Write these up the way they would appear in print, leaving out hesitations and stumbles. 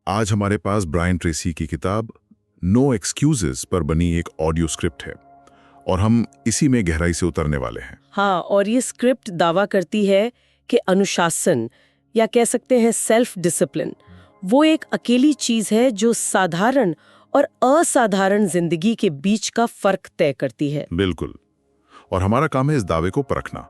आज हमारे पास Brian Tracy की किताब नो एक्सक्यूजेस पर बनी एक ऑडियो स्क्रिप्ट है और हम इसी में गहराई से उतरने वाले हैं। हाँ, और ये स्क्रिप्ट दावा करती है कि अनुशासन या कह सकते हैं सेल्फ डिसिप्लिन वो एक अकेली चीज है जो साधारण और असाधारण जिंदगी के बीच का फर्क तय करती है। बिल्कुल। और हमारा काम है इस दावे को परखना।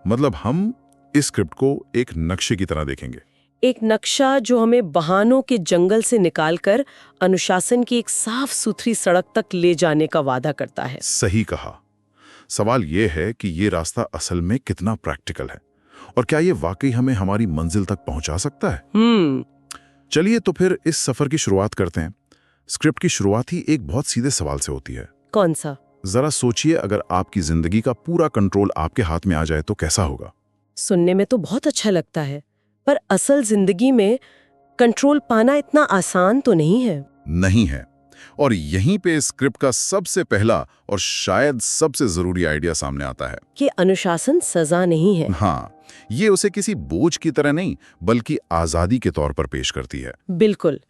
मतलब हम इस स्क्रिप्ट को एक नक्शे की तरह देखेंगे, एक नक्शा जो हमें बहानों के जंगल से निकालकर अनुशासन की एक साफ सुथरी सड़क तक ले जाने का वादा करता है। सही कहा। सवाल यह है कि ये रास्ता असल में कितना प्रैक्टिकल है और क्या ये वाकई हमें हमारी मंजिल तक पहुंचा सकता है। चलिए तो फिर इस सफर की शुरुआत करते हैं। स्क्रिप्ट की शुरुआत ही एक बहुत सीधे सवाल से होती है। कौन सा? जरा सोचिए, अगर आपकी जिंदगी का पूरा कंट्रोल आपके हाथ में आ जाए तो कैसा होगा? सुनने में तो बहुत अच्छा लगता है, पर असल जिंदगी में कंट्रोल पाना इतना आसान तो नहीं है। नहीं है। और यहीं पे स्क्रिप्ट का सबसे पहला और शायद सबसे जरूरी आइडिया सामने आता है कि अनुशासन सजा नहीं है। हाँ, ये उसे किसी बोझ की तरह नहीं बल्कि आजादी के तौर पर पेश करती है। बिल्कुल।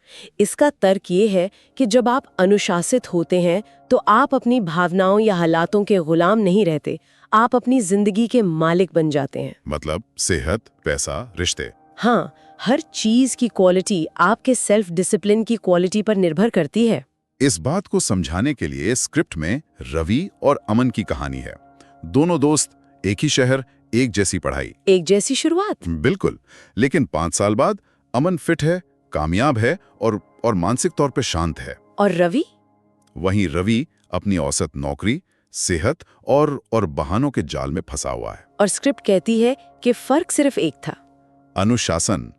इसका तर्क ये है कि जब आप अनुशासित होते हैं तो आप अपनी भावनाओं या हालातों के गुलाम नहीं रहते, आप अपनी जिंदगी के मालिक बन जाते हैं। मतलब सेहत, पैसा, रिश्ते। हाँ, हर चीज की क्वालिटी आपके सेल्फ डिसिप्लिन की क्वालिटी पर निर्भर करती है। इस बात को समझाने के लिए स्क्रिप्ट में रवि और अमन की कहानी है। दोनों दोस्त, एक ही शहर, एक जैसी पढ़ाई, एक जैसी शुरुआत। बिल्कुल। लेकिन 5 साल बाद अमन फिट है, कामयाब है और मानसिक तौर पे शांत है। और रवि? वहीं रवि अपनी औसत नौकरी, सेहत और बहानों के जाल में फंसा हुआ है। और स्क्रिप्ट कहती है कि फर्क सिर्फ एक था, अनुशासन।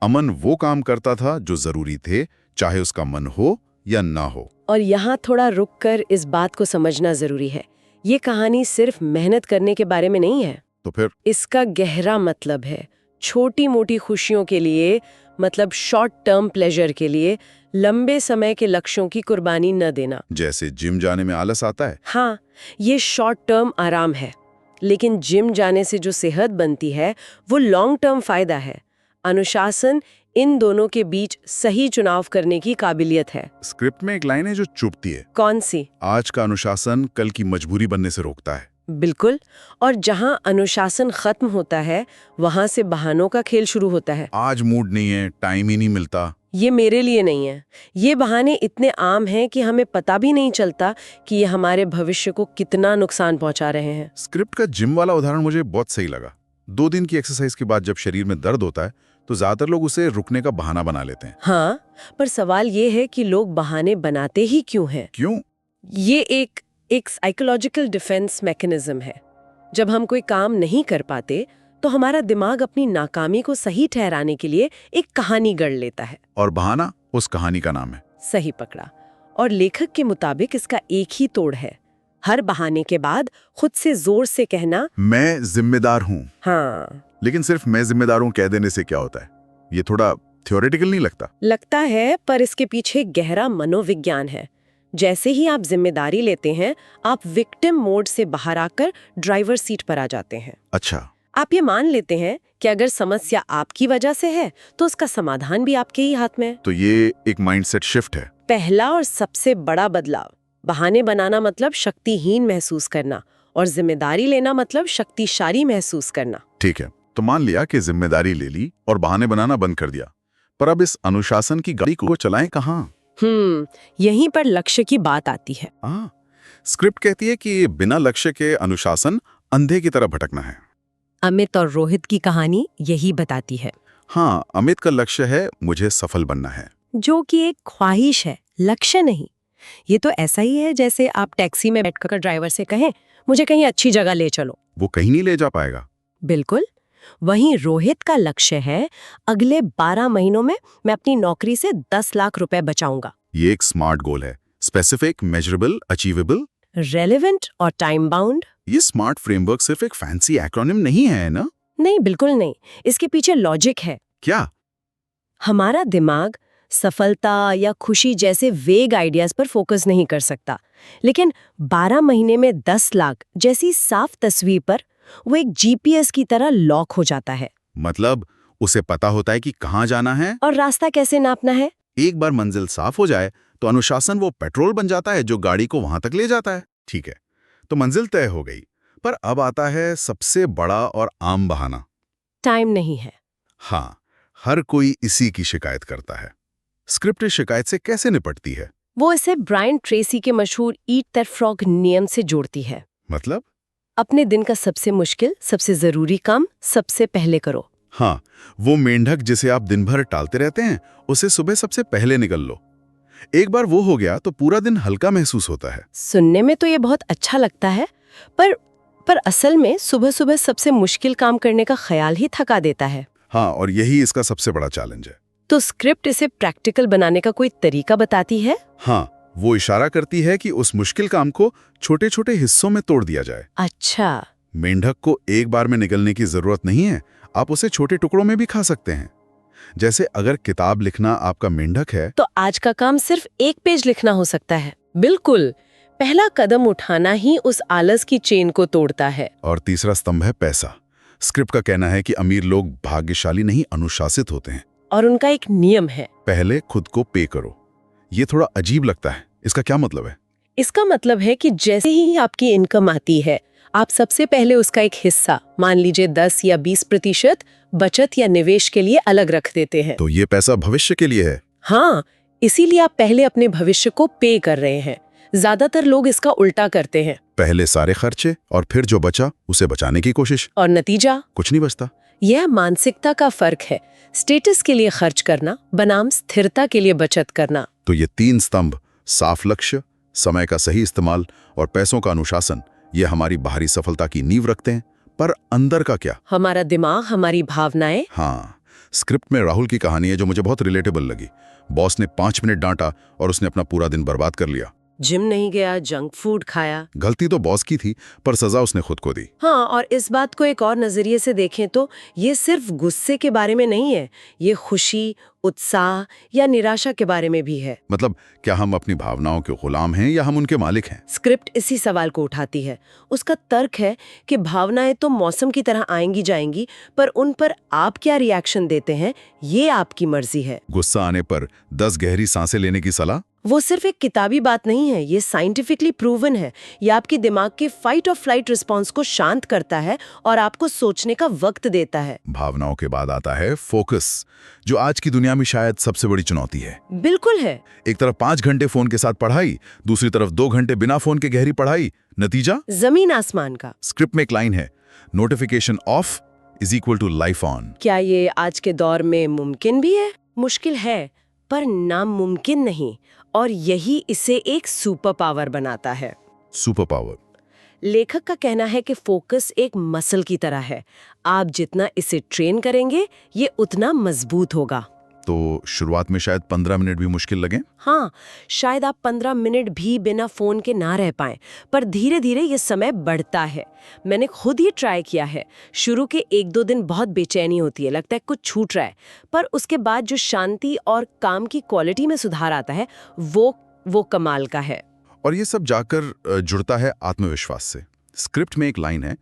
अमन वो काम करता था जो जरूरी थे, चाहे उसका मन हो या ना हो। और यहाँ थोड़ा रुककर इस बात को समझना जरूरी है। ये कहानी सिर्फ मेहनत करने के बारे में नहीं है। तो फिर इसका गहरा मतलब है छोटी मोटी खुशियों के लिए, मतलब शॉर्ट टर्म प्लेजर के लिए लंबे समय के लक्ष्यों की कुर्बानी न देना। जैसे जिम जाने में आलस आता है। हाँ, ये शॉर्ट टर्म आराम है, लेकिन जिम जाने से जो सेहत बनती है वो लॉन्ग टर्म फायदा है। अनुशासन इन दोनों के बीच सही चुनाव करने की काबिलियत है। स्क्रिप्ट में एक लाइन है जो चुभती है। कौन सी? आज का अनुशासन कल की मजबूरी बनने से रोकता है। बिल्कुल। और जहां अनुशासन खत्म होता है वहां से बहानों का खेल शुरू होता है। आज मूड नहीं है, टाइम ही नहीं मिलता। ये मेरे लिए नहीं है। ये बहाने इतने आम हैं कि हमें पता भी नहीं चलता कि ये हमारे भविष्य को कितना नुकसान पहुंचा रहे हैं। स्क्रिप्ट का जिम वाला उदाहरण मुझे बहुत सही लगा। 2 दिन की एक्सरसाइज के बाद जब शरीर में दर्द होता है तो ज्यादातर लोग उसे रुकने का बहाना बना लेते हैं। हाँ, पर सवाल ये है कि लोग बहाने बनाते ही क्यों हैं? क्यों? ये एक साइकोलॉजिकल डिफेंस मैकेनिज्म है। जब हम कोई काम नहीं कर पाते तो हमारा दिमाग अपनी नाकामी को सही ठहराने के लिए एक कहानी गढ़ लेता है। और बहाना उस कहानी का नाम है। सही पकड़ा। और लेखक के मुताबिक इसका एक ही तोड़ है। हर बहाने के बाद खुद से जोर से कहना, मैं जिम्मेदार हूँ। हाँ। लेकिन सिर्फ मैं जिम्मेदार हूँ कह देने से क्या होता है? ये थोड़ा थ्योरेटिकल नहीं लगता? लगता है, पर इसके पीछे गहरा मनोविज्ञान है। जैसे ही आप जिम्मेदारी लेते हैं, आप विक्टिम मोड से बाहर आकर ड्राइवर सीट पर आ जाते हैं। अच्छा। आप ये मान लेते हैं कि अगर समस्या आपकी वजह से है तो उसका समाधान भी आपके ही हाथ में है। तो ये एक माइंडसेट शिफ्ट है। पहला और सबसे बड़ा बदलाव। बहाने बनाना मतलब शक्तिहीन महसूस करना और जिम्मेदारी लेना मतलब शक्तिशाली महसूस करना। ठीक है, तो मान लिया कि जिम्मेदारी ले ली और बहाने बनाना बंद कर दिया, पर अब इस अनुशासन की गाड़ी को चलाएं कहाँ? यहीं पर लक्ष्य की बात आती है। स्क्रिप्ट कहती है कि बिना लक्ष्य के अनुशासन अंधे की तरह भटकना है। अमित और रोहित की कहानी यही बताती है। हाँ, अमित का लक्ष्य है मुझे सफल बनना है, जो कि एक ख्वाहिश है, लक्ष्य नहीं। ये तो ऐसा ही है जैसे आप टैक्सी में बैठकर ड्राइवर से कहें, मुझे कहीं अच्छी जगह ले चलो। वो कहीं नहीं ले जा पाएगा। बिल्कुल। वहीं रोहित का लक्ष्य है, अगले 12 महीनों में मैं अपनी नौकरी से 10 लाख रुपए बचाऊंगा। ये एक स्मार्ट गोल है। स्पेसिफिक, मेजरेबल, अचीवेबल, रेलेवेंट और टाइम बाउंड। ये स्मार्ट फ्रेमवर्क सिर्फ एक फैंसी एक्रोनिम नहीं है ना? नहीं, बिल्कुल नहीं। इसके पीछे लॉजिक है। क्या? हमारा दिमाग सफलता या खुशी जैसे वेग आइडियाज पर फोकस नहीं कर सकता, लेकिन 12 महीने में 10 लाख जैसी साफ तस्वीर पर वो एक जीपीएस की तरह लॉक हो जाता है। मतलब उसे पता होता है कि कहाँ जाना है और रास्ता कैसे नापना है। एक बार मंजिल साफ हो जाए तो अनुशासन वो पेट्रोल बन जाता है जो गाड़ी को वहां तक ले जाता है। ठीक है, तो मंजिल तय हो गई, पर अब आता है सबसे बड़ा और आम बहाना। टाइम नहीं है। हाँ, हर कोई इसी की शिकायत करता है। स्क्रिप्ट इस शिकायत से कैसे निपटती है? वो इसे ब्रायन ट्रेसी के मशहूर ईट दैट फ्रॉग नियम से जोड़ती है। मतलब? अपने दिन का सबसे मुश्किल, सबसे जरूरी काम सबसे पहले करो। हाँ, वो मेंढक जिसे आप दिन भर टालते रहते हैं, उसे सुबह सबसे पहले निकल लो। एक बार वो हो गया तो पूरा दिन हल्का महसूस होता है। सुनने में तो ये बहुत अच्छा लगता है, पर असल में सुबह सुबह सबसे मुश्किल काम करने का ख्याल ही थका देता है। हाँ, और यही इसका सबसे बड़ा चैलेंज है। तो स्क्रिप्ट इसे प्रैक्टिकल बनाने का कोई तरीका बताती है? हाँ, वो इशारा करती है कि उस मुश्किल काम को छोटे छोटे हिस्सों में तोड़ दिया जाए। अच्छा। मेंढक को एक बार में निगलने की जरूरत नहीं है, आप उसे छोटे टुकड़ों में भी खा सकते हैं। जैसे अगर किताब लिखना आपका मेंढक है तो आज का काम सिर्फ एक पेज लिखना हो सकता है। बिल्कुल, पहला कदम उठाना ही उस आलस की चेन को तोड़ता है। और तीसरा स्तंभ है पैसा। स्क्रिप्ट का कहना है कि अमीर लोग भाग्यशाली नहीं, अनुशासित होते हैं। और उनका एक नियम है, पहले खुद को पे करो। ये थोड़ा अजीब लगता है, इसका क्या मतलब है? इसका मतलब है कि जैसे ही आपकी इनकम आती है, आप सबसे पहले उसका एक हिस्सा, मान लीजिए 10 या 20% बचत या निवेश के लिए अलग रख देते हैं। तो ये पैसा भविष्य के लिए है। हाँ, इसीलिए आप पहले अपने भविष्य को पे कर रहे हैं। ज्यादातर लोग इसका उल्टा करते हैं। पहले सारे खर्चे और फिर जो बचा उसे बचाने की कोशिश, और नतीजा कुछ नहीं बचता। यह मानसिकता का फर्क है। स्टेटस के लिए खर्च करना बनाम स्थिरता के लिए बचत करना। तो ये तीन स्तंभ, साफ लक्ष्य, समय का सही इस्तेमाल और पैसों का अनुशासन, ये हमारी बाहरी सफलता की नींव रखते हैं। पर अंदर का क्या? हमारा दिमाग, हमारी भावनाएं। हाँ, स्क्रिप्ट में राहुल की कहानी है जो मुझे बहुत रिलेटेबल लगी। बॉस ने 5 मिनट डांटा और उसने अपना पूरा दिन बर्बाद कर लिया। जिम नहीं गया, जंक फूड खाया। गलती तो बॉस की थी, पर सजा उसने खुद को दी। हाँ, और इस बात को एक और नजरिए से देखें तो ये सिर्फ गुस्से के बारे में नहीं है, ये खुशी, उत्साह या निराशा के बारे में भी है। मतलब क्या हम अपनी भावनाओं के गुलाम हैं या हम उनके मालिक हैं? स्क्रिप्ट इसी सवाल को उठाती है। उसका तर्क है कि भावनाएं तो मौसम की तरह आएंगी जाएंगी, पर उन पर आप क्या रिएक्शन देते हैं, ये आपकी मर्जी है। गुस्सा आने पर 10 गहरी सांसें लेने की सलाह? वो सिर्फ एक किताबी बात नहीं है, ये साइंटिफिकली प्रूवन है। ये आपके दिमाग के फाइट और फ्लाइट रिस्पॉन्स को शांत करता है और आपको सोचने का वक्त देता है। भावनाओं के बाद आता है फोकस, जो आज की दुनिया में शायद सबसे बड़ी चुनौती है। बिल्कुल है। एक तरफ 5 घंटे फोन के साथ पढ़ाई, दूसरी तरफ 2 घंटे बिना फोन के गहरी पढ़ाई। नतीजा? जमीन आसमान का। स्क्रिप्ट में एक लाइन है, notification off is equal to life on. क्या ये आज के दौर में मुमकिन भी है? मुश्किल है, पर नामुमकिन नहीं, और यही इसे एक सुपर पावर बनाता है। Super power? लेखक का कहना है कि फोकस एक मसल की तरह है। आप जितना इसे ट्रेन करेंगे, ये उतना मजबूत होगा। तो शुरुआत में शायद 15 मिनट भी मुश्किल लगे। हाँ, शायद आप 15 मिनट भी बिना फोन के ना रह पाएं, पर धीरे धीरे ये समय बढ़ता है। मैंने खुद ही ट्राई किया है। शुरू के 1-2 दिन बहुत बेचैनी होती है, लगता है कुछ छूट रहा है, पर उसके बाद जो शांति और काम की क्वालिटी में सुधार आता है, वो कमाल का है। और ये सब जाकर जुड़ता है आत्मविश्वास से। स्क्रिप्ट में एक लाइन है,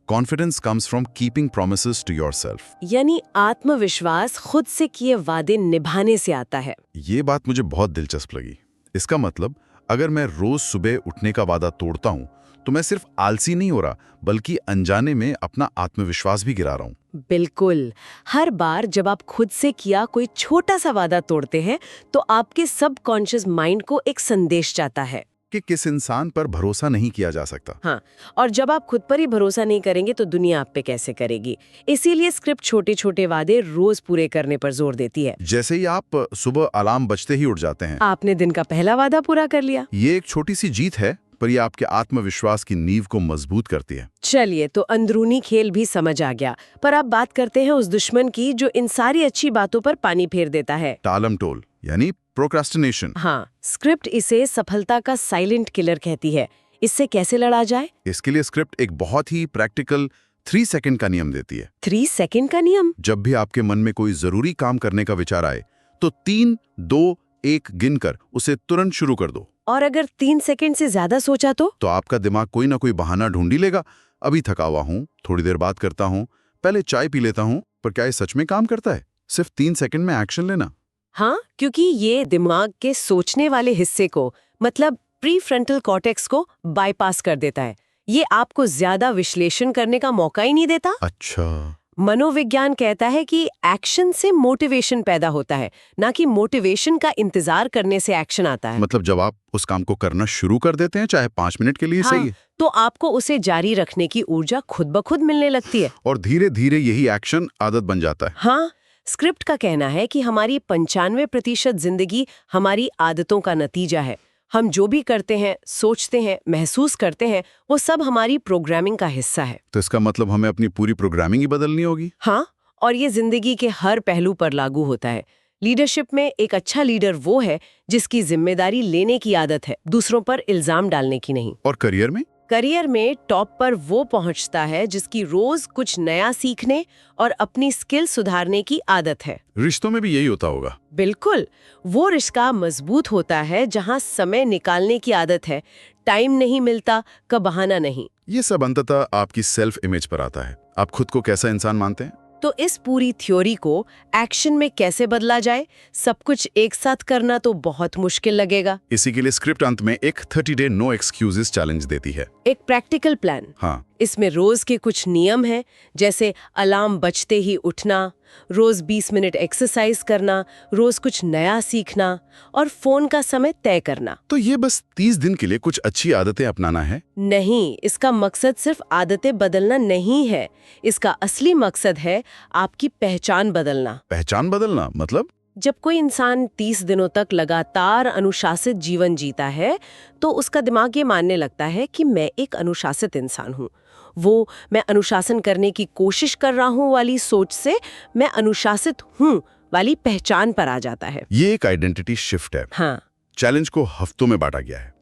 confidence comes from keeping promises to yourself. यानी आत्मविश्वास खुद से किए वादे निभाने से आता है। ये बात मुझे बहुत दिलचस्प लगी। इसका मतलब अगर मैं रोज सुबह उठने का वादा तोड़ता हूँ तो मैं सिर्फ आलसी नहीं हो रहा, बल्कि अनजाने में अपना आत्मविश्वास भी गिरा रहा हूँ। बिल्कुल। हर बार जब आप खुद से किया कोई छोटा सा वादा तोड़ते हैं, तो आपके सबकॉन्शियस माइंड को एक संदेश जाता है कि किस इंसान पर भरोसा नहीं किया जा सकता। हाँ, और जब आप खुद पर ही भरोसा नहीं करेंगे तो दुनिया आप पे कैसे करेगी। इसीलिए स्क्रिप्ट छोटे छोटे वादे रोज पूरे करने पर जोर देती है। जैसे ही आप सुबह अलार्म बजते ही उठ जाते हैं, आपने दिन का पहला वादा पूरा कर लिया। ये एक छोटी सी जीत है, पर ये आपके आत्मविश्वास की नींव को मजबूत करती है। चलिए, तो अंदरूनी खेल भी समझ आ गया, पर अब बात करते हैं उस दुश्मन की जो इन सारी अच्छी बातों पर पानी फेर देता है। टालम टोल, यानी प्रोक्रास्टिनेशन। हाँ, स्क्रिप्ट इसे सफलता का साइलेंट किलर कहती है। इससे कैसे लड़ा जाए? इसके लिए स्क्रिप्ट एक बहुत ही प्रैक्टिकल 3 सेकंड का नियम देती है। 3 सेकंड का नियम? जब भी आपके मन में कोई जरूरी काम करने का विचार आए, तो 3, 2, 1 गिनकर उसे तुरंत शुरू कर दो। और अगर 3 सेकंड से ज्यादा सोचा तो आपका दिमाग कोई ना कोई बहाना ढूंढ ही लेगा। अभी थका हुआ हूँ, थोड़ी देर बात करता हूँ, पहले चाय पी लेता हूँ। पर क्या ये सच में काम करता है? सिर्फ 3 सेकंड में एक्शन लेना? हाँ, क्योंकि ये दिमाग के सोचने वाले हिस्से को, मतलब प्रीफ्रंटल कॉर्टेक्स को बाईपास कर देता है। ये आपको ज्यादा विश्लेषण करने का मौका ही नहीं देता। अच्छा। मनोविज्ञान कहता है कि एक्शन से मोटिवेशन पैदा होता है, ना कि मोटिवेशन का इंतजार करने से एक्शन आता है। मतलब जब आप उस काम को करना शुरू कर देते हैं, चाहे 5 मिनट के लिए हाँ, सही है, तो आपको उसे जारी रखने की ऊर्जा खुद ब खुद मिलने लगती है और धीरे धीरे यही एक्शन आदत बन जाता है। हाँ, स्क्रिप्ट का कहना है कि हमारी 95% जिंदगी हमारी आदतों का नतीजा है। हम जो भी करते हैं, सोचते हैं, महसूस करते हैं, वो सब हमारी प्रोग्रामिंग का हिस्सा है। तो इसका मतलब हमें अपनी पूरी प्रोग्रामिंग ही बदलनी होगी। हाँ, और ये जिंदगी के हर पहलू पर लागू होता है। लीडरशिप में एक अच्छा लीडर वो है जिसकी जिम्मेदारी लेने की आदत है, दूसरों पर इल्जाम डालने की नहीं। और करियर में? करियर में टॉप पर वो पहुंचता है जिसकी रोज कुछ नया सीखने और अपनी स्किल सुधारने की आदत है। रिश्तों में भी यही होता होगा। बिल्कुल, वो रिश्ता मजबूत होता है जहां समय निकालने की आदत है, टाइम नहीं मिलता का बहाना नहीं। ये सब अंततः आपकी सेल्फ इमेज पर आता है। आप खुद को कैसा इंसान मानते हैं? तो इस पूरी थ्योरी को एक्शन में कैसे बदला जाए, सब कुछ एक साथ करना तो बहुत मुश्किल लगेगा। इसी के लिए स्क्रिप्ट अंत में एक 30 डे नो एक्सक्यूजेस चैलेंज देती है। एक प्रैक्टिकल प्लान। हाँ, इसमें रोज के कुछ नियम हैं, जैसे अलार्म बजते ही उठना, रोज 20 मिनट एक्सरसाइज करना, रोज कुछ नया सीखना और फोन का समय तय करना। तो ये बस 30 दिन के लिए कुछ अच्छी आदतें अपनाना है? नहीं, इसका मकसद सिर्फ आदतें बदलना नहीं है। इसका असली मकसद है आपकी पहचान बदलना। पहचान बदलना मतलब? जब कोई इंसान 30 दिनों तक लगातार अनुशासित जीवन जीता है, तो उसका दिमाग ये मानने लगता है कि मैं एक अनुशासित इंसान हूँ। वो मैं अनुशासन करने की कोशिश कर रहा हूँ वाली सोच से मैं अनुशासित हूँ वाली पहचान पर आ जाता है। ये एक आइडेंटिटी शिफ्ट है। हाँ, चैलेंज को हफ्तों में बांटा गया है।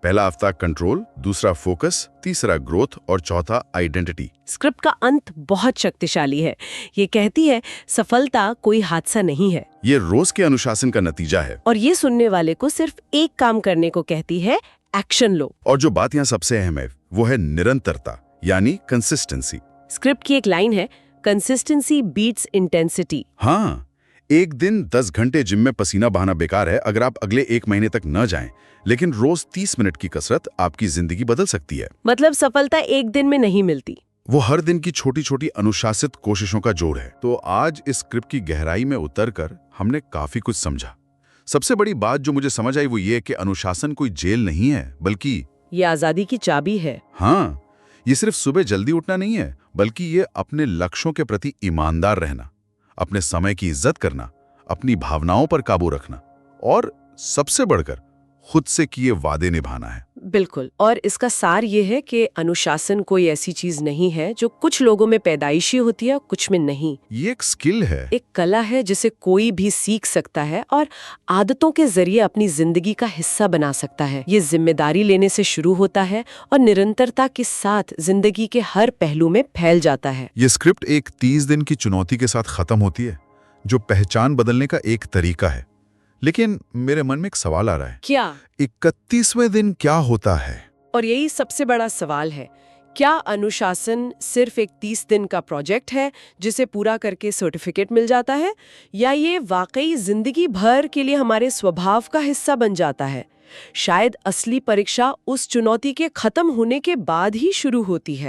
पहला हफ्ता कंट्रोल, दूसरा फोकस, तीसरा ग्रोथ और चौथा आइडेंटिटी। स्क्रिप्ट का अंत बहुत शक्तिशाली है। ये कहती है सफलता कोई हादसा नहीं है, ये रोज के अनुशासन का नतीजा है। और ये सुनने वाले को सिर्फ एक काम करने को कहती है, एक्शन लो। और जो बात यहाँ सबसे अहम है वो है निरंतरता, यानी कंसिस्टेंसी। स्क्रिप्ट की एक लाइन है, कंसिस्टेंसी बीट्स इंटेंसिटी। हाँ, एक दिन 10 घंटे जिम में पसीना बहाना बेकार है अगर आप अगले 1 महीने तक न जाएं, लेकिन रोज 30 मिनट की कसरत आपकी जिंदगी बदल सकती है। मतलब सफलता एक दिन में नहीं मिलती, वो हर दिन की छोटी छोटी अनुशासित कोशिशों का जोड़ है। तो आज इस स्क्रिप्ट की गहराई में उतरकर हमने काफी कुछ समझा। सबसे बड़ी बात जो मुझे समझ आई वो ये कि अनुशासन कोई जेल नहीं है, बल्कि ये आजादी की चाबी है। हाँ, ये सिर्फ सुबह जल्दी उठना नहीं है, बल्कि ये अपने लक्ष्यों के प्रति ईमानदार रहना, अपने समय की इज्जत करना, अपनी भावनाओं पर काबू रखना और सबसे बढ़कर खुद से किए वादे निभाना है। बिल्कुल, और इसका सार ये है कि अनुशासन कोई ऐसी चीज नहीं है जो कुछ लोगों में पैदाइशी होती है, कुछ में नहीं। ये एक स्किल है, एक कला है जिसे कोई भी सीख सकता है और आदतों के जरिए अपनी जिंदगी का हिस्सा बना सकता है। ये जिम्मेदारी लेने से शुरू होता है और निरंतरता के साथ जिंदगी के हर पहलू में फैल जाता है। ये स्क्रिप्ट एक 30 दिन की चुनौती के साथ खत्म होती है, जो पहचान बदलने का एक तरीका है। लेकिन मेरे मन में एक सवाल आ रहा है, क्या 31वें दिन क्या होता है? और यही सबसे बड़ा सवाल है। क्या अनुशासन सिर्फ एक 30 दिन का प्रोजेक्ट है जिसे पूरा करके सर्टिफिकेट मिल जाता है, या ये वाकई जिंदगी भर के लिए हमारे स्वभाव का हिस्सा बन जाता है? शायद असली परीक्षा उस चुनौती के खत्म होने के बाद ही शुरू होती है।